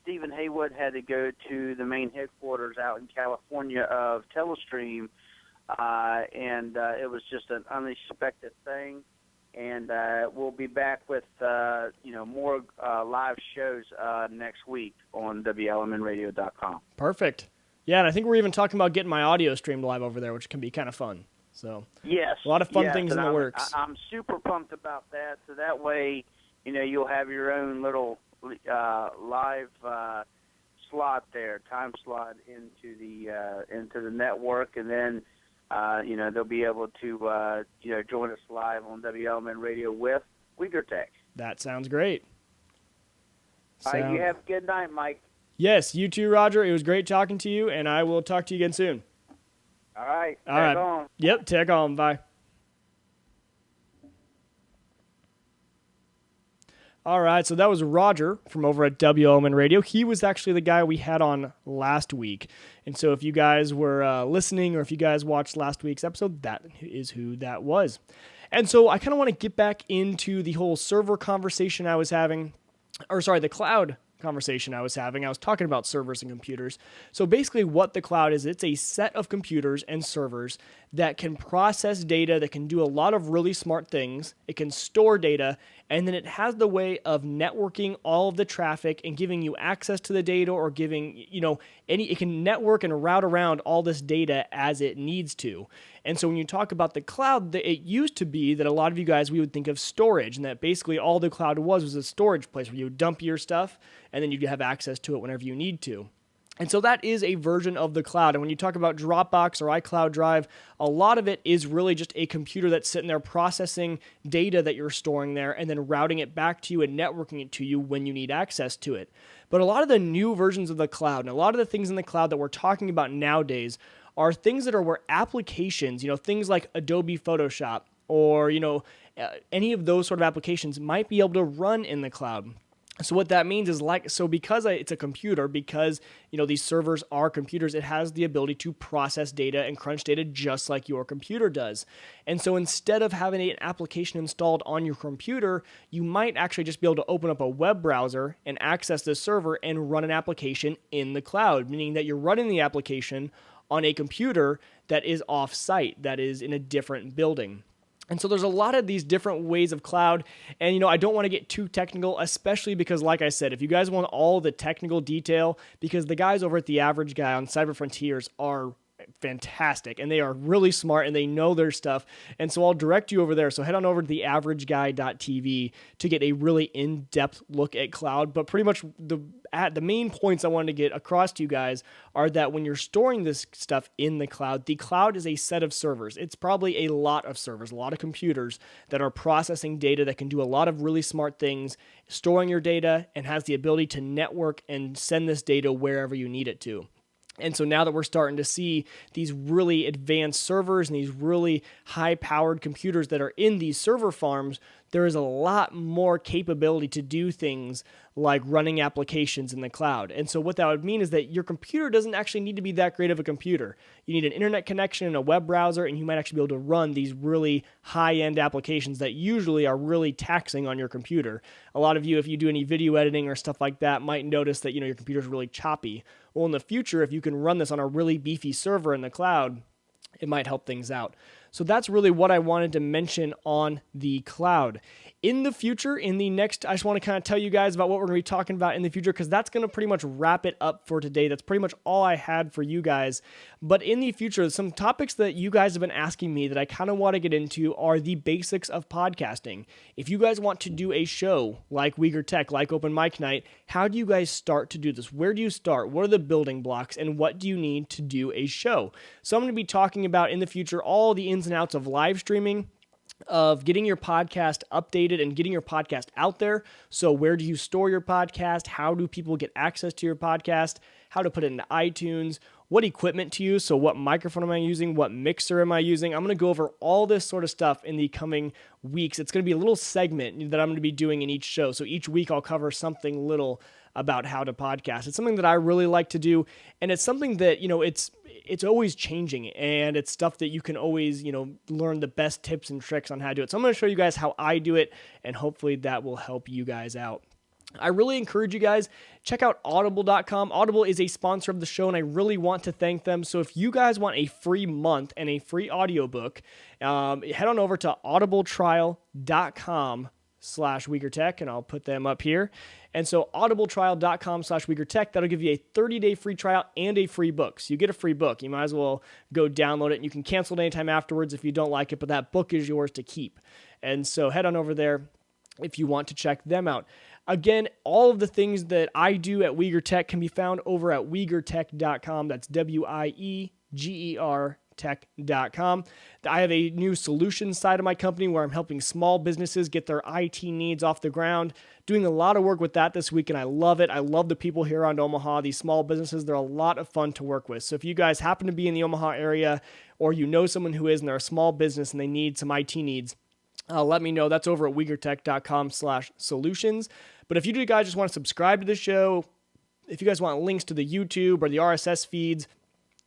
C: Stephen Haywood had to go to the main headquarters out in California of Telestream, and it was just an unexpected thing. And we'll be back with more live shows next week on WLMNradio.com.
A: Perfect. Yeah, and I think we're even talking about getting my audio streamed live over there, which can be kind of fun. So
C: yes,
A: a lot of fun things in the works.
C: I'm super pumped about that. So that way, you'll have your own little live slot there, time slot into the network, and then they'll be able to join us live on WLMN Radio with Uyghur Tech.
A: That sounds great.
C: All right, you have a good night, Mike.
A: Yes, you too, Roger. It was great talking to you, and I will talk to you again soon.
C: All right.
A: All right.
C: On.
A: Yep, tech on. Bye. All right, so that was Roger from over at WLMN Radio. He was actually the guy we had on last week. And so if you guys were listening or if you guys watched last week's episode, that is who that was. And so I kind of want to get back into the whole server conversation I was having, or sorry, the cloud conversation I was having. I was talking about servers and computers. So basically what the cloud is, it's a set of computers and servers that can process data, that can do a lot of really smart things. It can store data, and then it has the way of networking all of the traffic and giving you access to the data, or giving, it can network and route around all this data as it needs to. And so when you talk about the cloud, it used to be that a lot of you guys, we would think of storage, and that basically all the cloud was a storage place where you would dump your stuff and then you'd have access to it whenever you need to. And so that is a version of the cloud. And when you talk about Dropbox or iCloud Drive, a lot of it is really just a computer that's sitting there processing data that you're storing there and then routing it back to you and networking it to you when you need access to it. But a lot of the new versions of the cloud and a lot of the things in the cloud that we're talking about nowadays are things that are where applications, things like Adobe Photoshop or, any of those sort of applications might be able to run in the cloud. So what that means is because it's a computer, because, these servers are computers, it has the ability to process data and crunch data just like your computer does. And so instead of having an application installed on your computer, you might actually just be able to open up a web browser and access the server and run an application in the cloud, meaning that you're running the application on a computer that is off-site, that is in a different building. And so there's a lot of these different ways of cloud, and I don't want to get too technical, especially because, like I said, if you guys want all the technical detail, because the guys over at The Average Guy on Cyber Frontiers are fantastic, and they are really smart, and they know their stuff, and so I'll direct you over there. So head on over to theaverageguy.tv to get a really in-depth look at cloud. But pretty much the main points I wanted to get across to you guys are that when you're storing this stuff in the cloud is a set of servers. It's probably a lot of servers, a lot of computers that are processing data that can do a lot of really smart things, storing your data, and has the ability to network and send this data wherever you need it to. And so now that we're starting to see these really advanced servers and these really high-powered computers that are in these server farms, there is a lot more capability to do things like running applications in the cloud. And so what that would mean is that your computer doesn't actually need to be that great of a computer. You need an internet connection and a web browser, and you might actually be able to run these really high-end applications that usually are really taxing on your computer. A lot of you, if you do any video editing or stuff like that, might notice that your computer's really choppy. Well, in the future, if you can run this on a really beefy server in the cloud, it might help things out. So that's really what I wanted to mention on the cloud. In the future, I just want to kind of tell you guys about what we're going to be talking about in the future, because that's going to pretty much wrap it up for today. That's pretty much all I had for you guys. But in the future, some topics that you guys have been asking me that I kind of want to get into are the basics of podcasting. If you guys want to do a show like Uyghur Tech, like Open Mic Night, how do you guys start to do this? Where do you start? What are the building blocks? And what do you need to do a show? So I'm going to be talking about in the future all the ins and outs of live streaming, of getting your podcast updated and getting your podcast out there. So where do you store your podcast? How do people get access to your podcast? How to put it into iTunes? What equipment to use? So what microphone am I using? What mixer am I using? I'm going to go over all this sort of stuff in the coming weeks. It's going to be a little segment that I'm going to be doing in each show. So each week I'll cover something little about how to podcast. It's something that I really like to do, and it's something that, it's always changing, and it's stuff that you can always, learn the best tips and tricks on how to do it. So I'm going to show you guys how I do it, and hopefully that will help you guys out. I really encourage you guys, check out audible.com. Audible is a sponsor of the show, and I really want to thank them. So if you guys want a free month and a free audiobook, head on over to audibletrial.com/UyghurTech, and I'll put them up here. And so audibletrial.com/UyghurTech, that'll give you a 30-day free trial and a free book. So you get a free book. You might as well go download it, and you can cancel it anytime afterwards if you don't like it, but that book is yours to keep. And so head on over there if you want to check them out. Again, all of the things that I do at Uyghur Tech can be found over at UyghurTech.com. That's WIEGER tech.com. I have a new solutions side of my company where I'm helping small businesses get their IT needs off the ground. Doing a lot of work with that this week, and I love it. I love the people here around Omaha, these small businesses. They're a lot of fun to work with. So if you guys happen to be in the Omaha area, or you know someone who is and they're a small business and they need some IT needs, let me know. That's over at UyghurTech.com/solutions. But if you guys just want to subscribe to the show, if you guys want links to the YouTube or the RSS feeds,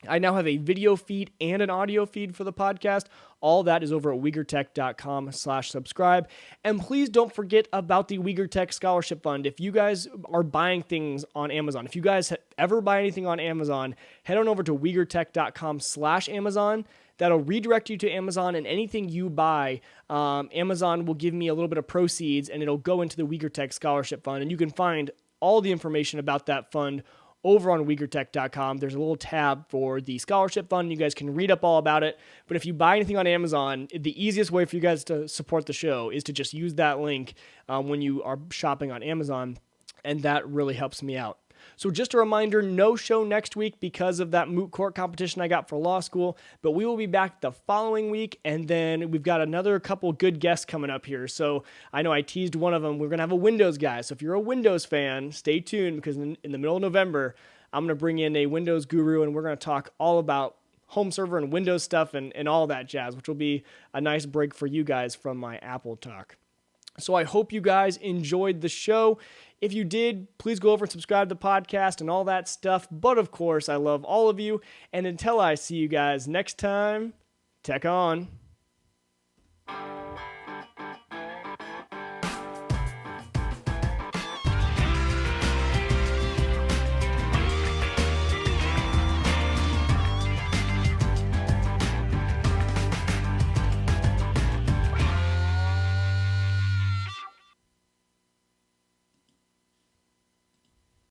A: I now have a video feed and an audio feed for the podcast. All that is over at WeagerTech.com/subscribe. And please don't forget about the Uyghur Tech Scholarship Fund. If you guys are buying things on Amazon, if you guys ever buy anything on Amazon, head on over to WeagerTech.com/Amazon. That'll redirect you to Amazon, and anything you buy, Amazon will give me a little bit of proceeds, and it'll go into the Uyghur Tech Scholarship Fund. And you can find all the information about that fund over on WeagerTech.com. There's a little tab for the scholarship fund. You guys can read up all about it. But if you buy anything on Amazon, the easiest way for you guys to support the show is to just use that link when you are shopping on Amazon, and that really helps me out. So just a reminder, no show next week because of that moot court competition I got for law school, but we will be back the following week, and then we've got another couple good guests coming up here. So I know I teased one of them. We're going to have a Windows guy. So if you're a Windows fan, stay tuned, because in the middle of November, I'm going to bring in a Windows guru, and we're going to talk all about home server and Windows stuff and all that jazz, which will be a nice break for you guys from my Apple talk. So I hope you guys enjoyed the show. If you did, please go over and subscribe to the podcast and all that stuff. But of course, I love all of you. And until I see you guys next time, tech on.